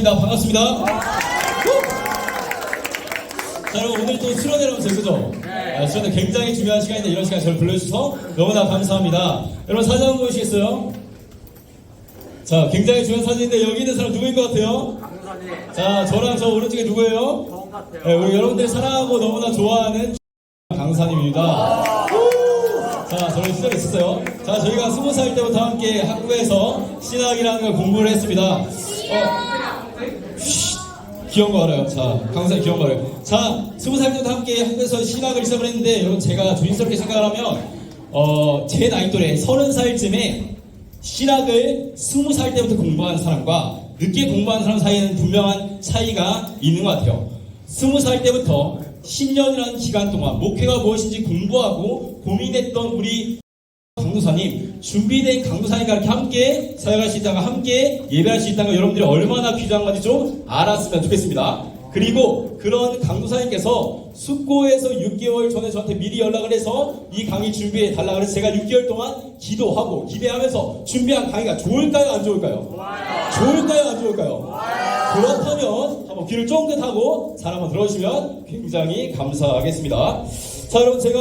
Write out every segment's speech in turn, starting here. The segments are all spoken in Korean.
반갑습니다. 자, 여러분 오늘 또 수련회라면서요, 그죠? 네. 수련회 굉장히 중요한 시간인데 이런 시간 저를 불러주셔서 너무나 감사합니다. 여러분 사진 한번 보시겠어요? 자, 굉장히 중요한 사진인데 여기 있는 사람 누구인 것 같아요? 강사님. 자, 저랑 저 오른쪽에 누구예요? 저 같아요. 네, 우리 여러분들이 사랑하고 너무나 좋아하는 강사님입니다. 자, 저는 시절에 있었어요. 자, 저희가 20살 때부터 함께 학교에서 신학이라는 걸 공부를 했습니다. 귀여운 거 알아요. 자, 강사님 귀여운 거 알아요. 자, 20살 때부터 함께 학교에서 신학을 시작을 했는데, 여러분 제가 조심스럽게 생각을 하면, 제 나이 또래 30살쯤에 신학을 20살 때부터 공부한 사람과 늦게 공부한 사람 사이에는 분명한 차이가 있는 것 같아요. 20살 때부터 10년이라는 기간 동안 목회가 무엇인지 공부하고 고민했던 우리 강도사님, 준비된 강도사님과 이렇게 함께 사역할 수 있다가 함께 예배할 수 있다는 걸 여러분들이 얼마나 귀한 건지 좀 알았으면 좋겠습니다. 그리고 그런 강도사님께서 숙고에서 6개월 전에 저한테 미리 연락을 해서 이 강의 준비해 달라고 해서 제가 6개월 동안 기도하고 기대하면서 준비한 강의가 좋을까요? 안 좋을까요? 좋을까요? 안 좋을까요? 그렇다면 한번 귀를 쫑긋하고 잘 한번 들어주시면 굉장히 감사하겠습니다. 자, 여러분 제가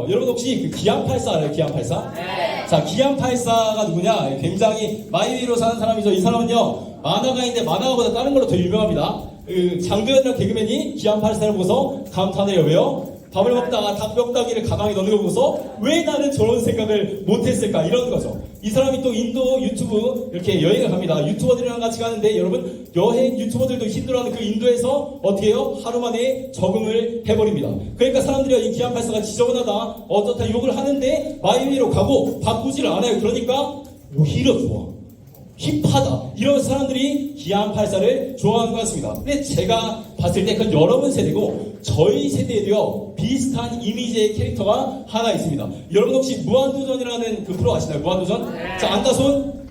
여러분 혹시 그 기안84 알아요? 기안84? 네. 자, 기안84가 누구냐? 굉장히 마이웨이로 사는 사람이죠. 이 사람은요 만화가인데 만화가보다 다른 걸로 더 유명합니다. 그 장도연이라는 개그맨이 기안84를 보고서 감탄해요. 왜요? 밥을 먹다가 닭뼈다귀를 가방에 넣는 걸 보고서 왜 나는 저런 생각을 못했을까 이런 거죠. 이 사람이 또 인도 유튜브 이렇게 여행을 갑니다. 유튜버들이랑 같이 가는데 여러분 여행 유튜버들도 힘들어하는 그 인도에서 어떻게 해요? 하루 만에 적응을 해버립니다. 그러니까 사람들이 이 기안84가 지저분하다 어떻다 욕을 하는데 마이웨이로 가고 바꾸지를 않아요. 그러니까 오히려 좋아. 힙하다. 이런 사람들이 기안84를 좋아하는 것 같습니다. 근데 제가 봤을 때 그건 여러분 세대고 저희 세대에도요 비슷한 이미지의 캐릭터가 하나 있습니다. 여러분 혹시 무한도전이라는 그 프로 아시나요? 무한도전? 네. 자, 안다 손?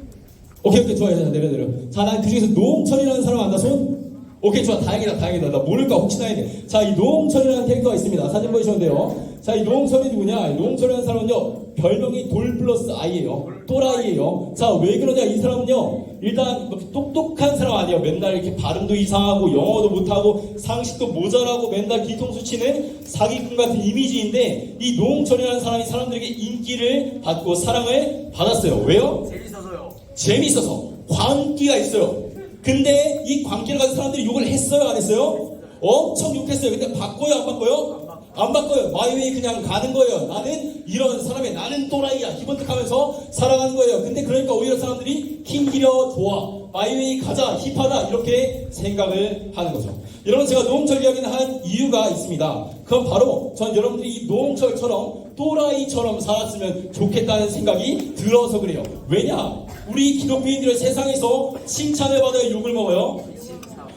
오케이 좋아요. 자, 내려. 자, 난 그중에서 노홍철이라는 사람 안다 손? 오케이 좋아. 다행이다. 나 모를까 혹시나 했네. 자, 이 노홍철이라는 캐릭터가 있습니다. 사진 보시면 돼요. 자, 이 노홍철이 누구냐? 이 노홍철이라는 사람은요 별명이 돌 플러스 아이예요. 또라이예요. 자, 왜 그러냐? 이 사람은요 일단 똑똑한 사람 아니에요. 맨날 이렇게 발음도 이상하고 영어도 못하고 상식도 모자라고 맨날 뒤통수 치는 사기꾼 같은 이미지인데 이 노홍철이라는 사람이 사람들에게 인기를 받고 사랑을 받았어요. 왜요? 재밌어서요. 재밌어서 광기가 있어요. 근데 이 광기를 가진 사람들이 욕을 했어요? 안 했어요? 엄청 욕했어요. 근데 바꿔요? 안 바꿔요? 안 바꿔요. 마이웨이 그냥 가는 거예요. 나는 이런 사람의 나는 또라이야 기본특하면서 살아가는 거예요. 근데 그러니까 오히려 사람들이 킹기려 좋아 마이웨이 가자 힙하다 이렇게 생각을 하는 거죠. 여러분 제가 노홍철 이야기는 한 이유가 있습니다. 그건 바로 전 여러분들이 이 노홍철처럼 또라이처럼 살았으면 좋겠다는 생각이 들어서 그래요. 왜냐? 우리 기독교인들은 세상에서 칭찬을 받아야 욕을 먹어요.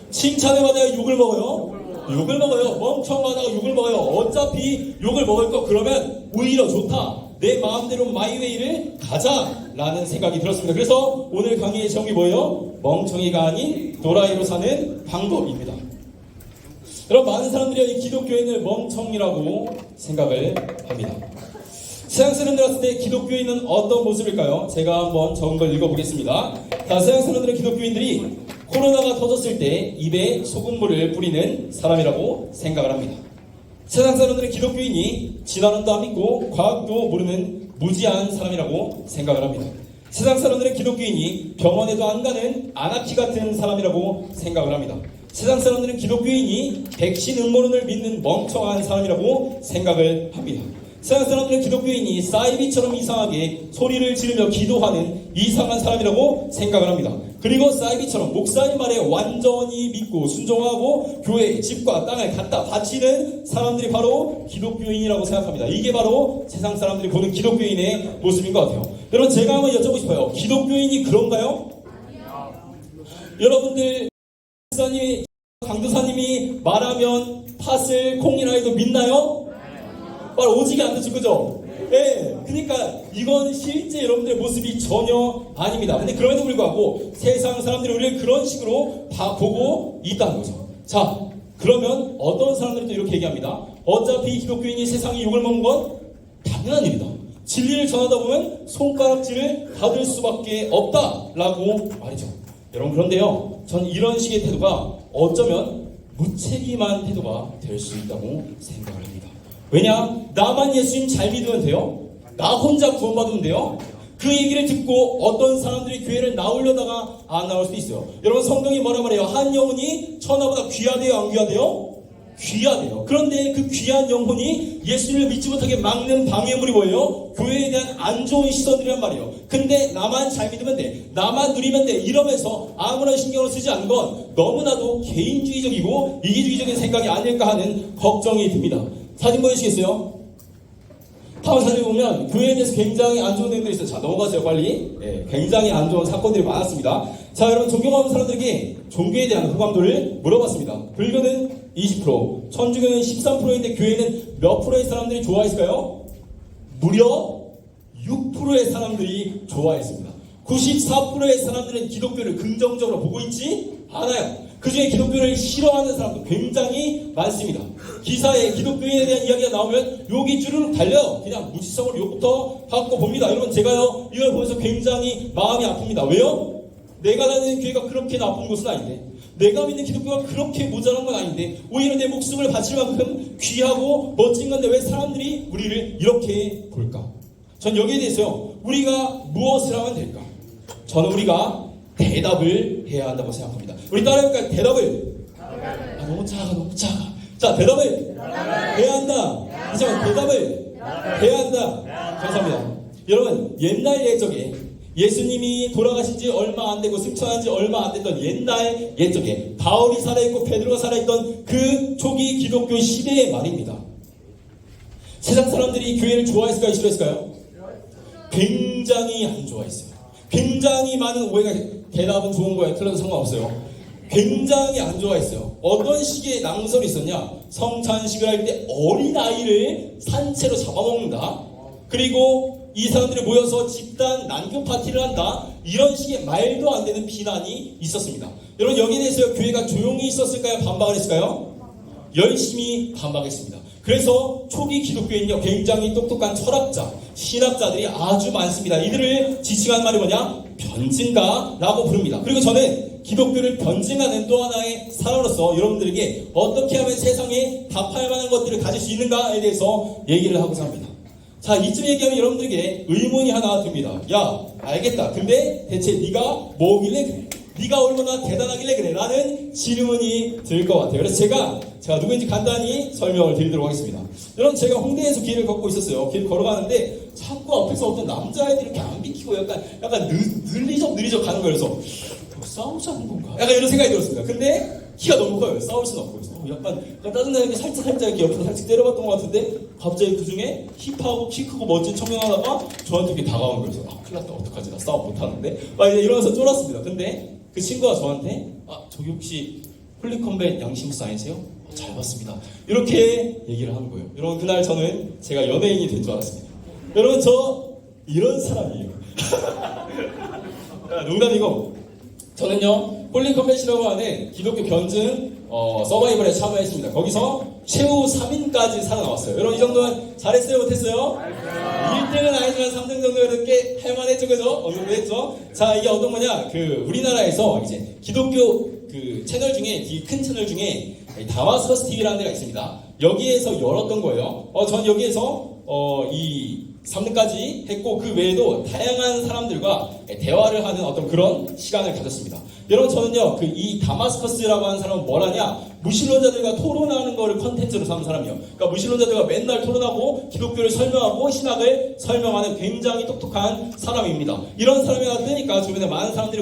칭찬을 받아야 욕을 먹어요. 욕을 먹어요. 멍청하다가 욕을 먹어요. 어차피 욕을 먹을 거 그러면 오히려 좋다. 내 마음대로 마이웨이를 가자라는 생각이 들었습니다. 그래서 오늘 강의의 제목이 뭐예요? 멍청이가 아닌 도라이로 사는 방법입니다. 여러분 많은 사람들이 이 기독교인을 멍청이라고 생각을 합니다. 세상 사람들 봤을 때 기독교인은 어떤 모습일까요? 제가 한번 적은 걸 읽어보겠습니다. 자, 세상 사람들은 기독교인들이 코로나가 터졌을 때 입에 소금물을 뿌리는 사람이라고 생각을 합니다. 세상 사람들은 기독교인이 진화론도 안 믿고 과학도 모르는 무지한 사람이라고 생각을 합니다. 세상 사람들은 기독교인이 병원에도 안 가는 아나키 같은 사람이라고 생각을 합니다. 세상 사람들은 기독교인이 백신 음모론을 믿는 멍청한 사람이라고 생각을 합니다. 세상 사람들은 기독교인이 사이비처럼 이상하게 소리를 지르며 기도하는 이상한 사람이라고 생각을 합니다. 그리고 사이비처럼 목사님 말에 완전히 믿고 순종하고 교회, 집과 땅을 갖다 바치는 사람들이 바로 기독교인이라고 생각합니다. 이게 바로 세상 사람들이 보는 기독교인의 모습인 것 같아요. 여러분 제가 한번 여쭤보고 싶어요. 기독교인이 그런가요? 여러분들 강도사님이 말하면 팥을 콩이나 해도 믿나요? 말 오지게 안 듣죠, 그죠? 네. 그러니까 이건 실제 여러분들의 모습이 전혀 아닙니다. 근데 그럼에도 불구하고 세상 사람들이 우리를 그런 식으로 보고 있다는 거죠. 자, 그러면 어떤 사람들이 또 이렇게 얘기합니다. 어차피 기독교인이 세상에 욕을 먹는 건 당연한 일이다. 진리를 전하다 보면 손가락질을 받을 수밖에 없다라고 말이죠. 여러분 그런데요. 전 이런 식의 태도가 어쩌면 무책임한 태도가 될 수 있다고 생각을 합니다. 왜냐? 나만 예수님 잘 믿으면 돼요? 나 혼자 구원받으면 돼요? 그 얘기를 듣고 어떤 사람들이 교회를 나오려다가 안 나올 수도 있어요. 여러분, 성경이 뭐라 말해요? 한 영혼이 천하보다 귀하대요, 안 귀하대요? 귀하대요. 그런데 그 귀한 영혼이 예수님을 믿지 못하게 막는 방해물이 뭐예요? 교회에 대한 안 좋은 시선들이란 말이에요. 근데 나만 잘 믿으면 돼, 나만 누리면 돼, 이러면서 아무런 신경을 쓰지 않는 건 너무나도 개인주의적이고 이기주의적인 생각이 아닐까 하는 걱정이 듭니다. 사진 보여주시겠어요? 다음 사진 보면 교회에 대해서 굉장히 안 좋은 내용들이 있어요. 자, 넘어가세요, 빨리. 네, 굉장히 안 좋은 사건들이 많았습니다. 자, 여러분, 존경하는 사람들에게 종교에 대한 호감도를 물어봤습니다. 불교는 20%, 천주교는 13%인데 교회는 몇 프로의 사람들이 좋아했을까요? 무려 6%의 사람들이 좋아했습니다. 94%의 사람들은 기독교를 긍정적으로 보고 있지 않아요. 그 중에 기독교를 싫어하는 사람도 굉장히 많습니다. 기사에 기독교인에 대한 이야기가 나오면 욕이 주르륵 달려요. 그냥 무지성으로 욕부터 받고 봅니다. 여러분, 제가요, 이걸 보면서 굉장히 마음이 아픕니다. 왜요? 내가 다니는 교회가 그렇게 나쁜 곳은 아닌데, 내가 믿는 기독교가 그렇게 모자란 건 아닌데, 오히려 내 목숨을 바칠 만큼 귀하고 멋진 건데 왜 사람들이 우리를 이렇게 볼까? 전 여기에 대해서요, 우리가 무엇을 하면 될까? 저는 우리가 대답을 해야 한다고 생각합니다. 우리 따라해볼까요? 대답을. 너무 작아. 자, 대답을 해야 한다. 하지만 대답을 해야 한다. 감사합니다. 여러분, 옛날 옛적에 예수님이 돌아가신 지 얼마 안 되고 승천한 지 얼마 안 됐던 옛날 옛적에 바울이 살아있고 베드로가 살아있던 그 초기 기독교 시대의 말입니다. 세상 사람들이 교회를 좋아했을까요? 싫어했을까요? 굉장히 안 좋아했어요. 굉장히 많은 오해가, 대답은 좋은 거예요. 틀려도 상관없어요. 굉장히 안 좋아했어요. 어떤 식의 낭설이 있었냐? 성찬식을 할 때 어린아이를 산채로 잡아먹는다. 그리고 이 사람들이 모여서 집단 난교 파티를 한다. 이런 식의 말도 안 되는 비난이 있었습니다. 여러분, 여기에 대해서 교회가 조용히 있었을까요? 반박을 했을까요? 열심히 반박했습니다. 그래서 초기 기독교인요, 굉장히 똑똑한 철학자, 신학자들이 아주 많습니다. 이들을 지칭한 말이 뭐냐? 변증가라고 부릅니다. 그리고 저는 기독교를 변증하는 또 하나의 사람으로서 여러분들에게 어떻게 하면 세상에 답할 만한 것들을 가질 수 있는가에 대해서 얘기를 하고자 합니다. 자, 이쯤 얘기하면 여러분들에게 의문이 하나 듭니다. 야, 알겠다. 근데 대체 네가 뭐길래 그래? 네가 얼마나 대단하길래 그래? 라는 질문이 들 것 같아요. 그래서 제가 누구인지 간단히 설명을 드리도록 하겠습니다. 여러분, 제가 홍대에서 길을 걷고 있었어요. 길 걸어가는데 자꾸 앞에서 어떤 남자애들이 이렇게 안 비키고 약간 느리적 가는 거예요. 그래서 싸우자는 건가? 약간 이런 생각이 들었습니다. 근데 키가 너무 커요. 싸울 수는 없고. 그래서 약간 짜증나게 살짝 이렇게 옆으로 살짝 때려봤던 것 같은데 갑자기 그 중에 힙하고 키 크고 멋진 청년 하나가 저한테 이렇게 다가온 거예요. 그래서 큰일 났다. 어떡하지? 나 싸움 못하는데? 막 이러면서 쫄았습니다. 근데 그 친구가 저한테 저기 혹시 홀리컴뱃 양심스 아니세요? 잘 봤습니다. 이렇게 얘기를 하는 거예요. 여러분, 그날 저는 제가 연예인이 된 줄 알았습니다. 여러분, 저 이런 사람이에요. 농담이고, 저는요, 홀리컴뱃이라고 하는 기독교 견증 서바이벌에 참여했습니다. 거기서 최후 3인까지 살아나왔어요. 여러분, 이 정도는 잘했어요? 못했어요? 1등은 아니지만 3등 정도 이렇게 할만했죠, 그죠? 어느 정도 했죠? 자, 이게 어떤 거냐? 우리나라에서 이제 기독교 채널 중에, 큰 채널 중에 다마스커스 TV라는 데가 있습니다. 여기에서 열었던 거예요. 전 여기에서 이 3등까지 했고, 그 외에도 다양한 사람들과 대화를 하는 어떤 그런 시간을 가졌습니다. 여러분, 저는요, 이 다마스커스라고 하는 사람은 뭘 하냐? 무신론자들과 토론하는 거를 컨텐츠로 삼은 사람이에요. 그러니까 무신론자들과 맨날 토론하고 기독교를 설명하고 신학을 설명하는 굉장히 똑똑한 사람입니다. 이런 사람이 뜨니까 주변에 많은 사람들이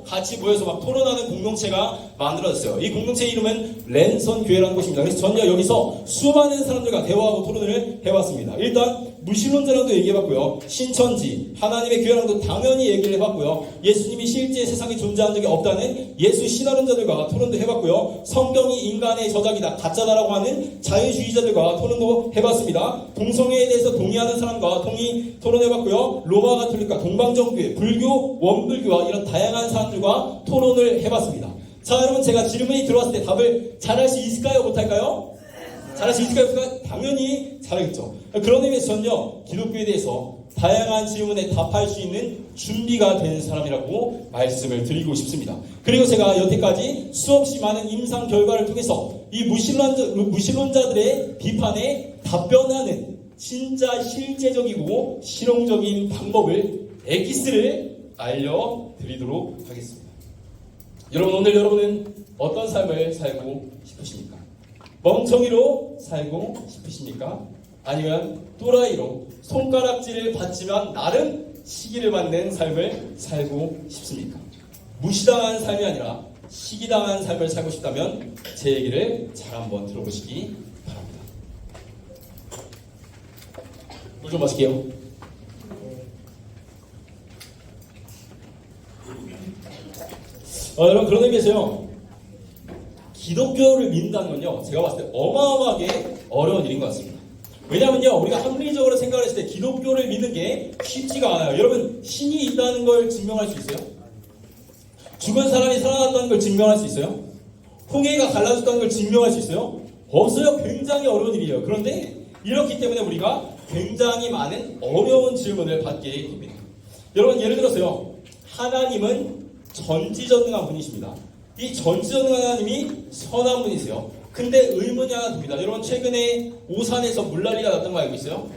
같이 모여서 막 토론하는 공동체가 만들어졌어요. 이 공동체 이름은 랜선 교회라는 곳입니다. 그래서 저는 여기서 수많은 사람들과 대화하고 토론을 해봤습니다. 일단 무신론자랑도 얘기해봤고요. 신천지, 하나님의 교회랑도 당연히 얘기를 해봤고요. 예수님이 실제 세상에 존재한 적이 없다는 예수 신화론자들과 토론도 해봤고요. 성경이 인간의 저작이다, 가짜다라고 하는 자유주의자들과 토론도 해봤습니다. 동성애에 대해서 동의하는 사람과 토론해봤고요. 로마 가톨릭과 동방정교회, 불교, 원불교와 이런 다양한 사람들과 토론을 해봤습니다. 자, 여러분, 제가 질문이 들어왔을 때 답을 잘할 수 있을까요? 못할까요? 잘할 수 있을까요? 당연히 잘하겠죠. 그런 의미에서 저는요, 기독교에 대해서 다양한 질문에 답할 수 있는 준비가 된 사람이라고 말씀을 드리고 싶습니다. 그리고 제가 여태까지 수없이 많은 임상 결과를 통해서 이 무신론자들의 비판에 답변하는 진짜 실제적이고 실용적인 방법을 엑기스를 알려드리도록 하겠습니다. 여러분, 오늘 여러분은 어떤 삶을 살고 싶으십니까? 멍청이로 살고 싶으십니까? 아니면 또라이로 손가락질을 받지만 나름 시기를 받는 삶을 살고 싶습니까? 무시당한 삶이 아니라 시기당한 삶을 살고 싶다면 제 얘기를 잘 한번 들어보시기 바랍니다. 물 좀 마실게요. 여러분, 그런 의미에서요, 기독교를 믿는다는 건요, 제가 봤을 때 어마어마하게 어려운 일인 것 같습니다. 왜냐면요, 우리가 합리적으로 생각을 했을 때 기독교를 믿는 게 쉽지가 않아요. 여러분, 신이 있다는 걸 증명할 수 있어요? 죽은 사람이 살아났다는 걸 증명할 수 있어요? 홍해가 갈라졌다는 걸 증명할 수 있어요? 없어요. 굉장히 어려운 일이에요. 그런데 이렇기 때문에 우리가 굉장히 많은 어려운 질문을 받게 됩니다. 여러분, 예를 들어서요, 하나님은 전지전능한 분이십니다. 이 전지전능한 하나님이 선한 분이세요. 근데 의문이 하나 듭니다. 여러분, 최근에 오산에서 물난리가 났던 거 알고 있어요?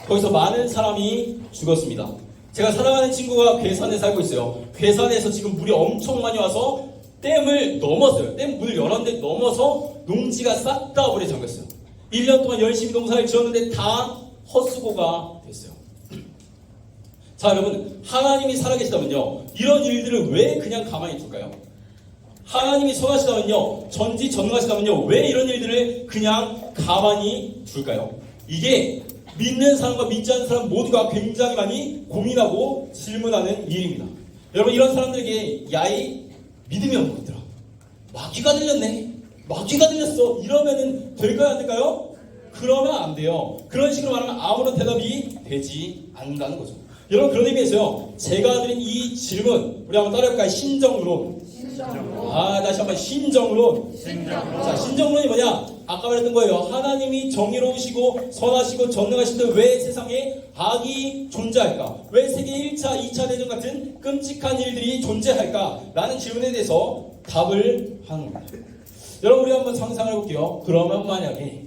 거기서 많은 사람이 죽었습니다. 제가 사랑하는 친구가 괴산에 살고 있어요. 괴산에서 지금 물이 엄청 많이 와서 댐을 넘었어요. 댐 문을 열었는데 넘어서 농지가 싹 다 물에 잠겼어요. 1년 동안 열심히 농사를 지었는데 다 헛수고가 됐어요. 자, 여러분, 하나님이 살아계시다면요, 이런 일들을 왜 그냥 가만히 둘까요? 하나님이 선하시다면요, 전지전능하시다면요, 왜 이런 일들을 그냥 가만히 둘까요? 이게 믿는 사람과 믿지 않는 사람 모두가 굉장히 많이 고민하고 질문하는 일입니다. 여러분, 이런 사람들에게 야이 믿음이 없는 것들아, 마귀가 들렸네, 마귀가 들렸어, 이러면은 될까요, 안 될까요? 그러면 안 돼요. 그런 식으로 말하면 아무런 대답이 되지 않는다는 거죠. 여러분, 그런 의미에서요, 제가 드린 이 질문, 우리 한번 따라해볼까요? 신정론. 다시 한번 신정론. 자, 신정론이 뭐냐? 아까 말했던 거예요. 하나님이 정의로우시고 선하시고 전능하신데 왜 세상에 악이 존재할까? 왜 세계 1차, 2차 대전 같은 끔찍한 일들이 존재할까? 라는 질문에 대해서 답을 하는 겁니다. 여러분, 우리 한번 상상을 해볼게요. 그러면 만약에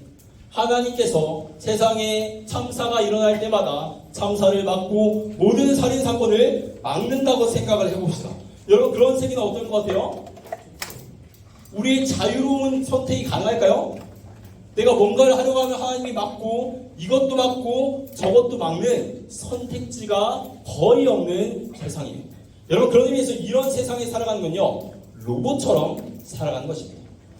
하나님께서 세상에 참사가 일어날 때마다 참사를 막고 모든 살인사건을 막는다고 생각을 해봅시다. 여러분, 그런 세계는 어떨 것 같아요? 우리의 자유로운 선택이 가능할까요? 내가 뭔가를 하려고 하면 하나님이 막고 이것도 막고 저것도 막는 선택지가 거의 없는 세상이에요. 여러분, 그런 의미에서 이런 세상에 살아가는 건요, 로봇처럼 살아가는 것입니다.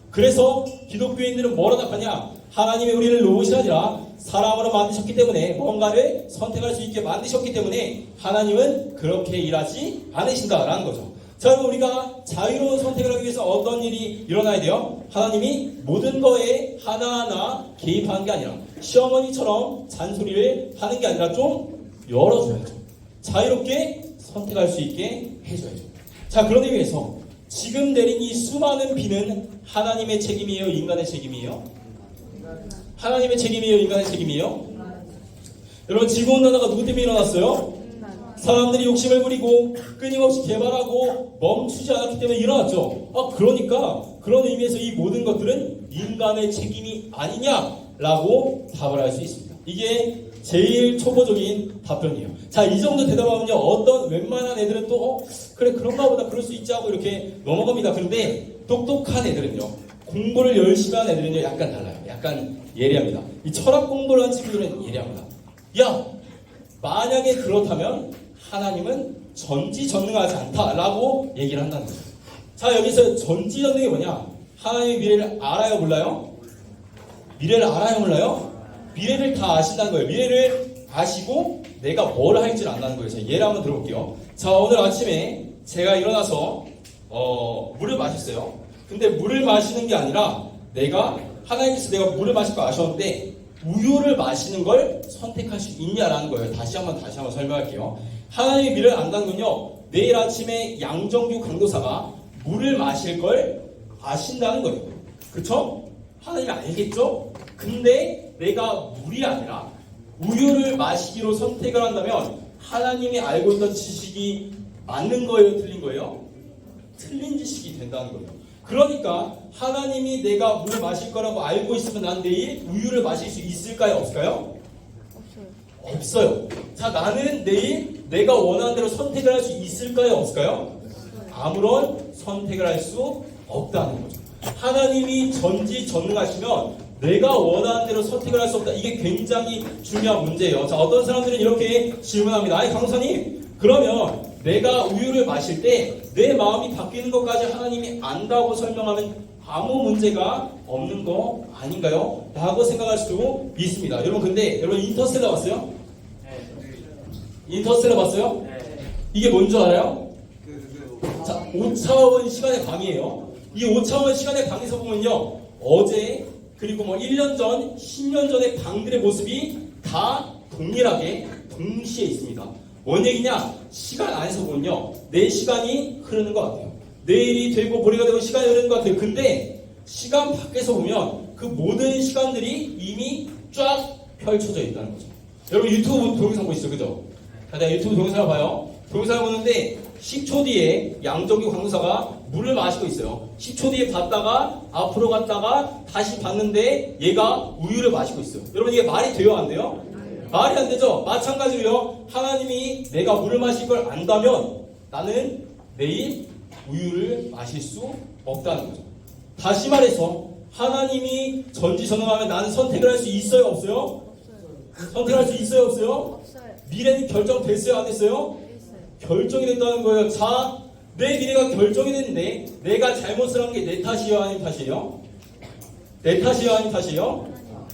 그래서 기독교인들은 뭐라 답하냐? 하나님이 우리를 로봇이 아니라 사람으로 만드셨기 때문에, 뭔가를 선택할 수 있게 만드셨기 때문에 하나님은 그렇게 일하지 않으신다라는 거죠. 자, 여러분, 우리가 자유로운 선택을 하기 위해서 어떤 일이 일어나야 돼요? 하나님이 모든 거에 하나하나 개입하는 게 아니라 시어머니처럼 잔소리를 하는 게 아니라 좀 열어줘야죠. 자유롭게 선택할 수 있게 해줘야죠. 자, 그런 의미에서 지금 내린 이 수많은 비는 하나님의 책임이에요? 인간의 책임이에요? 하나님의 책임이에요? 인간의 책임이에요? 여러분, 지구온난화가 누구 때문에 일어났어요? 사람들이 욕심을 부리고 끊임없이 개발하고 멈추지 않았기 때문에 일어났죠. 그러니까 그런 의미에서 이 모든 것들은 인간의 책임이 아니냐라고 답을 할 수 있습니다. 이게 제일 초보적인 답변이에요. 자, 이 정도 대답하면요, 어떤 웬만한 애들은 또 그래, 그런가 보다, 그럴 수 있지 하고 이렇게 넘어갑니다. 그런데 똑똑한 애들은요, 공부를 열심히 하는 애들은요, 약간 달라요. 약간 예리합니다. 이 철학 공부를 한 친구들은 예리합니다. 야, 만약에 그렇다면 하나님은 전지전능하지 않다라고 얘기를 한다는 거죠. 자, 여기서 전지전능이 뭐냐? 하나님의 미래를 알아요, 몰라요? 미래를 알아요, 몰라요? 미래를 다 아신다는 거예요. 미래를 아시고 내가 뭘 할지를 안다는 거예요. 자, 예를 한번 들어볼게요. 자, 오늘 아침에 제가 일어나서 물을 마셨어요. 근데 물을 마시는 게 아니라 하나님께서 내가 물을 마실 거 아셨는데 우유를 마시는 걸 선택할 수 있냐라는 거예요. 다시 한번 설명할게요. 하나님의 미래를 안다는 건요, 내일 아침에 양정규 강도사가 물을 마실 걸 아신다는 거예요. 그쵸? 하나님이 알겠죠? 근데 내가 물이 아니라 우유를 마시기로 선택을 한다면 하나님이 알고 있던 지식이 맞는 거예요? 틀린 거예요? 틀린 지식이 된다는 거예요. 그러니까 하나님이 내가 물을 마실 거라고 알고 있으면 난 내일 우유를 마실 수 있을까요? 없을까요? 없어요. 자, 나는 내일 내가 원하는 대로 선택을 할 수 있을까요? 없을까요? 아무런 선택을 할 수 없다는 거죠. 하나님이 전지전능하시면 내가 원하는 대로 선택을 할 수 없다. 이게 굉장히 중요한 문제예요. 자, 어떤 사람들은 이렇게 질문합니다. 아니, 강사님, 그러면 내가 우유를 마실 때 내 마음이 바뀌는 것까지 하나님이 안다고 설명하면 아무 문제가 없는 거 아닌가요? 라고 생각할 수도 있습니다. 여러분, 근데 여러분 인터스텔라 봤어요? 네. 인터스텔라 봤어요? 네. 이게 뭔지 알아요? 자, 5차원 시간의 강의예요. 이 5차원 시간의 강에서 보면요, 어제 그리고 뭐 1년 전, 10년 전의 방들의 모습이 다 동일하게 동시에 있습니다. 뭔 얘기냐? 시간 안에서 보면요, 내 시간이 흐르는 것 같아요. 내일이 되고 모레가 되고 시간이 흐르는 것 같아요. 근데 시간 밖에서 보면 그 모든 시간들이 이미 쫙 펼쳐져 있다는 거죠. 여러분 유튜브 동영상 보시죠, 그죠? 자, 내가 유튜브 동영상을 봐요. 동영상을 보는데 10초 뒤에 양정규 강사가 물을 마시고 있어요. 10초 뒤에 봤다가 앞으로 갔다가 다시 봤는데 얘가 우유를 마시고 있어요. 여러분 이게 말이 돼요, 안 돼요? 말이 안 되죠? 마찬가지로요, 하나님이 내가 물을 마실 걸 안다면 나는 내일 우유를 마실 수 없다는 거죠. 다시 말해서 하나님이 전지전능하면 나는 선택을 할 수 있어요, 없어요? 없어요. 선택할 수 있어요, 없어요? 없어요. 미래는 결정됐어요, 안 됐어요? 결정이 됐다는 거예요. 자, 내 미래가 결정이 됐는데 내가 잘못을 한 게 내 탓이에요, 아닌 탓이에요? 내 탓이에요, 아닌 탓이에요?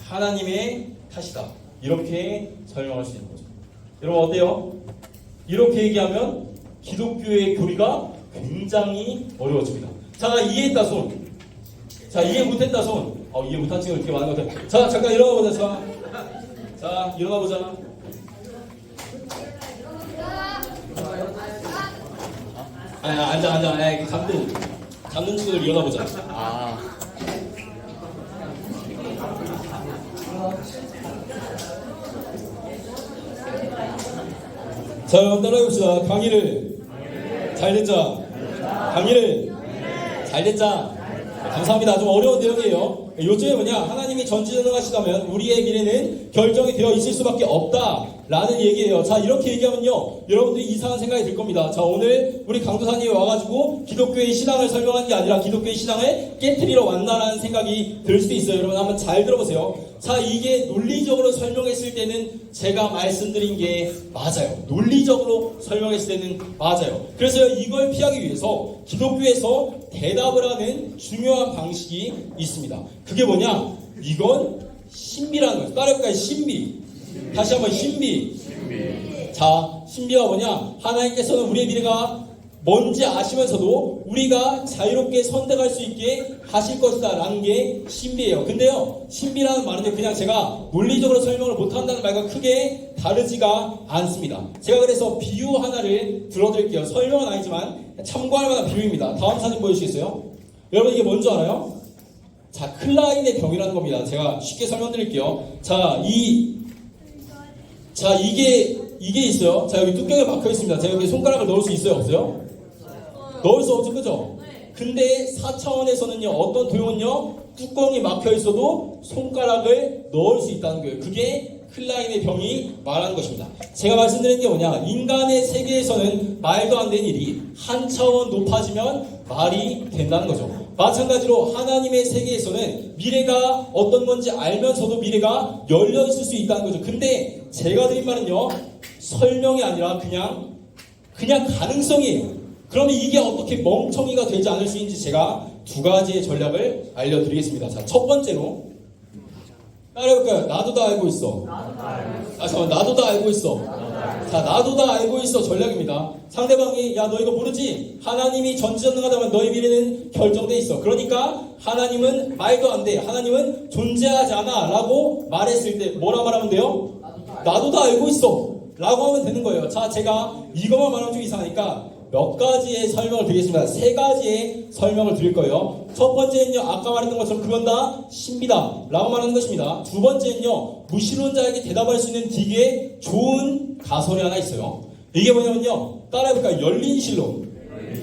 하나님의 탓이다. 이렇게 설명할 수 있는 거죠. 여러분 어때요? 이렇게 얘기하면 기독교의 교리가 굉장히 어려워집니다. 자, 이해했다 손. 자, 이해 못했다 손. 이해 못한 친구들 되게 많은 것 같아요. 자, 잠깐 일어나 보자. 자, 일어나 보자. 앉아. 잠든 친구들 일어나 보자. 자, 여러분 따라해봅시다. 강의를 잘 듣자. 강의를 잘 듣자. 감사합니다. 좀 어려운 내용이에요. 요점이 뭐냐? 하나님이 전지전능하시다면 우리의 미래는 결정이 되어 있을 수밖에 없다라는 얘기예요. 자, 이렇게 얘기하면요, 여러분들이 이상한 생각이 들 겁니다. 자, 오늘 우리 강도사님이 와가지고 기독교의 신앙을 설명한 게 아니라 기독교의 신앙을 깨트리러 왔다라는 생각이 들 수도 있어요. 여러분 한번 잘 들어보세요. 자, 이게 논리적으로 설명했을 때는 제가 말씀드린 게 맞아요. 논리적으로 설명했을 때는 맞아요. 그래서 이걸 피하기 위해서 기독교에서 대답을 하는 중요한 방식이 있습니다. 그게 뭐냐? 이건 신비라는 거예요. 따라해볼까요? 신비. 다시 한번 신비. 자, 신비가 뭐냐? 하나님께서는 우리의 미래가 뭔지 아시면서도 우리가 자유롭게 선택할 수 있게 하실 것이다 라는 게 신비예요. 근데요, 신비라는 말은요, 그냥 제가 논리적으로 설명을 못한다는 말과 크게 다르지가 않습니다. 제가 그래서 비유 하나를 들어드릴게요. 설명은 아니지만 참고할 만한 비유입니다. 다음 사진 보여주시겠어요? 여러분 이게 뭔지 알아요? 자, 클라인의 병이라는 겁니다. 제가 쉽게 설명드릴게요. 자, 이게 있어요. 자, 여기 뚜껑에 막혀 있습니다. 제가 여기 손가락을 넣을 수 있어요, 없어요? 넣을 수 없죠, 그죠? 근데 4차원에서는요, 어떤 도형은요, 뚜껑이 막혀 있어도 손가락을 넣을 수 있다는 거예요. 그게 클라인의 병이 말하는 것입니다. 제가 말씀드린 게 뭐냐? 인간의 세계에서는 말도 안 되는 일이 한 차원 높아지면 말이 된다는 거죠. 마찬가지로 하나님의 세계에서는 미래가 어떤 건지 알면서도 미래가 열려 있을 수 있다는 거죠. 근데 제가 드린 말은요, 설명이 아니라 그냥 가능성이에요. 그러면 이게 어떻게 멍청이가 되지 않을 수 있는지 제가 두 가지의 전략을 알려드리겠습니다. 자, 첫 번째로 따라해볼까요? 나도 다 알고 있어. 나도 다 알고 있어. 자, 나도 다 알고 있어 전략입니다. 상대방이 야, 너 이거 모르지? 하나님이 전지전능하다면 너의 미래는 결정돼 있어. 그러니까 하나님은 말도 안 돼. 하나님은 존재하지 않아 라고 말했을 때 뭐라 말하면 돼요? 나도 다 알고 있어 라고 하면 되는 거예요. 자, 제가 이것만 말하면 좀 이상하니까 몇 가지의 설명을 드리겠습니다. 세 가지의 설명을 드릴 거예요. 첫 번째는요, 아까 말했던 것처럼 그건 다 신비다 라고 말하는 것입니다. 두 번째는요, 무신론자에게 대답할 수 있는 되게 좋은 가설이 하나 있어요. 이게 뭐냐면요, 따라해볼까요? 열린 신론.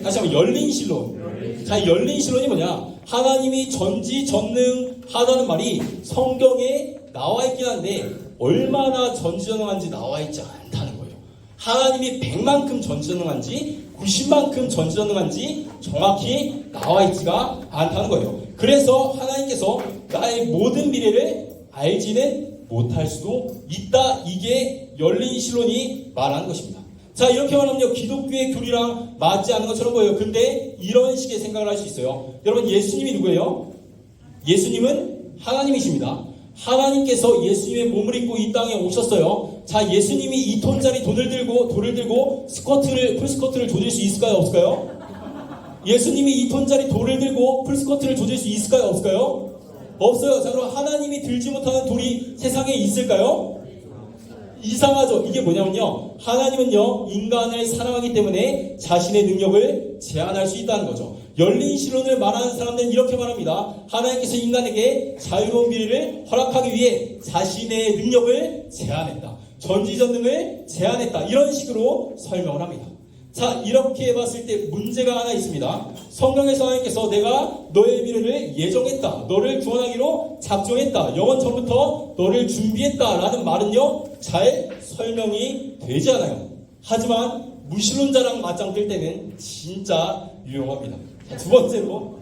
다시 한번 열린 신론. 자, 열린 신론이 뭐냐? 하나님이 전지전능하다는 말이 성경에 나와 있긴 한데 얼마나 전지전능한지 나와 있지 않다는 거예요. 하나님이 100만큼 전지전능한지 90만큼 전지전능한지 정확히 나와 있지가 않다는 거예요. 그래서 하나님께서 나의 모든 미래를 알지는 못할 수도 있다. 이게 열린 신론이 말하는 것입니다. 자, 이렇게 말하면요, 기독교의 교리랑 맞지 않는 것처럼 보여요. 근데 이런 식의 생각을 할 수 있어요. 여러분, 예수님이 누구예요? 예수님은 하나님이십니다. 하나님께서 예수님의 몸을 입고 이 땅에 오셨어요. 자, 예수님이 2톤짜리 돌을 들고 풀스커트를 조질 수 있을까요? 없을까요? 예수님이 2톤짜리 돌을 들고 풀스커트를 조질 수 있을까요? 없을까요? 없어요. 자, 그럼 하나님이 들지 못하는 돌이 세상에 있을까요? 이상하죠. 이게 뭐냐면요, 하나님은요 인간을 사랑하기 때문에 자신의 능력을 제한할 수 있다는 거죠. 열린 신론을 말하는 사람들은 이렇게 말합니다. 하나님께서 인간에게 자유로운 미래를 허락하기 위해 자신의 능력을 제한했다, 전지전능을 제한했다, 이런 식으로 설명을 합니다. 자, 이렇게 봤을 때 문제가 하나 있습니다. 성경에서 하나님께서 내가 너의 미래를 예정했다, 너를 구원하기로 작정했다, 영원 전부터 너를 준비했다 라는 말은요 잘 설명이 되지 않아요. 하지만 무신론자랑 맞짱 뜰 때는 진짜 유용합니다. 자, 두 번째로,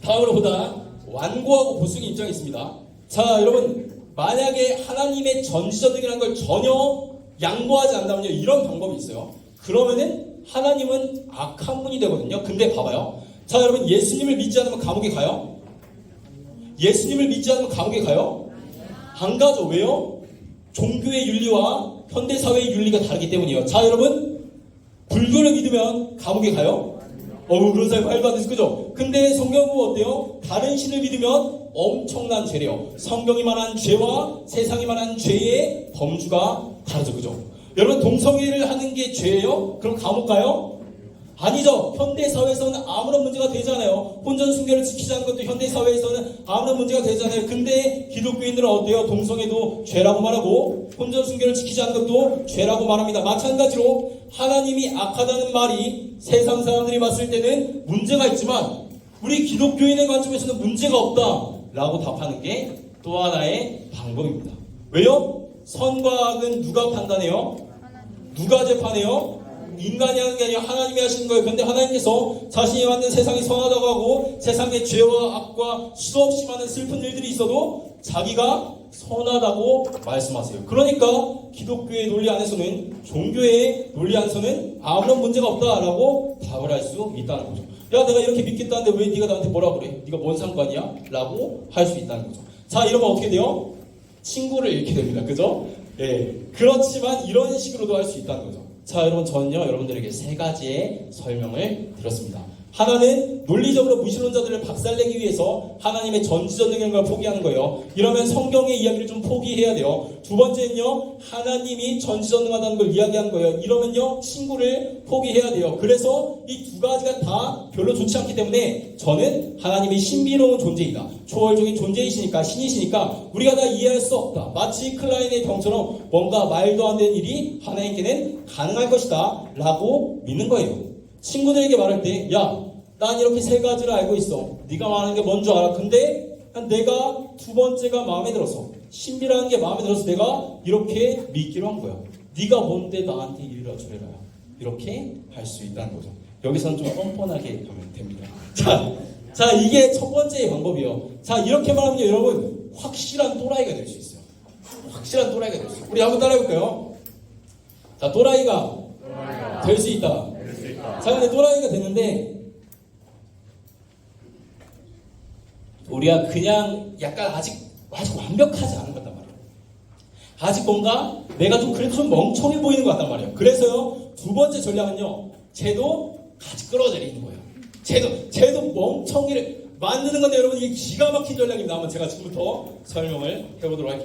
다음으로 보다 완고하고 보수적인 입장이 있습니다. 자, 여러분, 만약에 하나님의 전지전능이라는 걸 전혀 양보하지 않는다면요, 이런 방법이 있어요. 그러면은 하나님은 악한 분이 되거든요. 근데 봐봐요. 자, 여러분, 예수님을 믿지 않으면 감옥에 가요? 예수님을 믿지 않으면 감옥에 가요? 안 가죠. 왜요? 종교의 윤리와 현대사회의 윤리가 다르기 때문이에요. 자, 여러분, 불교를 믿으면 감옥에 가요? 그런 사람이 말도 안 되죠. 그죠? 근데 성경은 어때요? 다른 신을 믿으면 엄청난 죄래요. 성경이 말한 죄와 세상이 말한 죄의 범주가 다르죠. 그죠? 여러분, 동성애를 하는 게 죄예요? 그럼 감옥 가요? 아니죠. 현대사회에서는 아무런 문제가 되잖아요. 혼전순결을 지키지 않는 것도 현대사회에서는 아무런 문제가 되잖아요. 근데 기독교인들은 어때요? 동성애도 죄라고 말하고 혼전순결을 지키지 않는 것도 죄라고 말합니다. 마찬가지로 하나님이 악하다는 말이 세상 사람들이 봤을 때는 문제가 있지만 우리 기독교인의 관점에서는 문제가 없다라고 답하는 게 또 하나의 방법입니다. 왜요? 선과 악은 누가 판단해요? 누가 재판해요? 인간이 하는 게 아니라 하나님이 하시는 거예요. 그런데 하나님께서 자신이 만든 세상이 선하다고 하고 세상에 죄와 악과 수없이 많은 슬픈 일들이 있어도 자기가 선하다고 말씀하세요. 그러니까 기독교의 논리 안에서는, 종교의 논리 안에서는 아무런 문제가 없다라고 답을 할 수 있다는 거죠. 야, 내가 이렇게 믿겠다는데 왜 네가 나한테 뭐라 그래? 네가 뭔 상관이야? 라고 할 수 있다는 거죠. 자, 이러면 어떻게 돼요? 친구를 잃게 됩니다. 그죠? 예. 그렇지만 이런 식으로도 할 수 있다는 거죠. 자, 여러분, 저는요 여러분들에게 세 가지의 설명을 드렸습니다. 하나는 논리적으로 무신론자들을 박살내기 위해서 하나님의 전지전능이라는 걸 포기하는 거예요. 이러면 성경의 이야기를 좀 포기해야 돼요. 두 번째는요, 하나님이 전지전능하다는 걸 이야기하는 거예요. 이러면요, 친구를 포기해야 돼요. 그래서 이 두 가지가 다 별로 좋지 않기 때문에 저는 하나님이 신비로운 존재이다, 초월적인 존재이시니까, 신이시니까 우리가 다 이해할 수 없다, 마치 클라인의 병처럼 뭔가 말도 안 되는 일이 하나님께는 가능할 것이다 라고 믿는 거예요. 친구들에게 말할 때, 야, 난 이렇게 세 가지를 알고 있어. 네가 말하는 게 뭔 줄 알아. 근데 내가 두 번째가 마음에 들어서, 신비라는 게 마음에 들어서 내가 이렇게 믿기로 한 거야. 네가 뭔데 나한테 이래라 저래라. 이렇게 할 수 있다는 거죠. 여기서는 좀 뻔뻔하게 하면 됩니다. 자, 이게 첫 번째 방법이에요. 자, 이렇게 말하면요, 여러분, 확실한 또라이가 될 수 있어요. 확실한 또라이가 될 수 있어요. 우리 한번 따라해볼까요? 자, 또라이가 될 수 있다. 자, 근데 또라이가 됐는데 우리가 그냥 약간 아직 완벽하지 않은 것 같단 말이에요. 아직 뭔가 내가 좀 그래도 좀 멍청해 보이는 것 같단 말이에요. 그래서요, 두 번째 전략은요, 쟤도 같이 끌어내리는 거예요. 쟤도 멍청이를 만드는 건데, 여러분, 이게 기가 막힌 전략입니다. 한번 제가 지금부터 설명을 해보도록 할게요.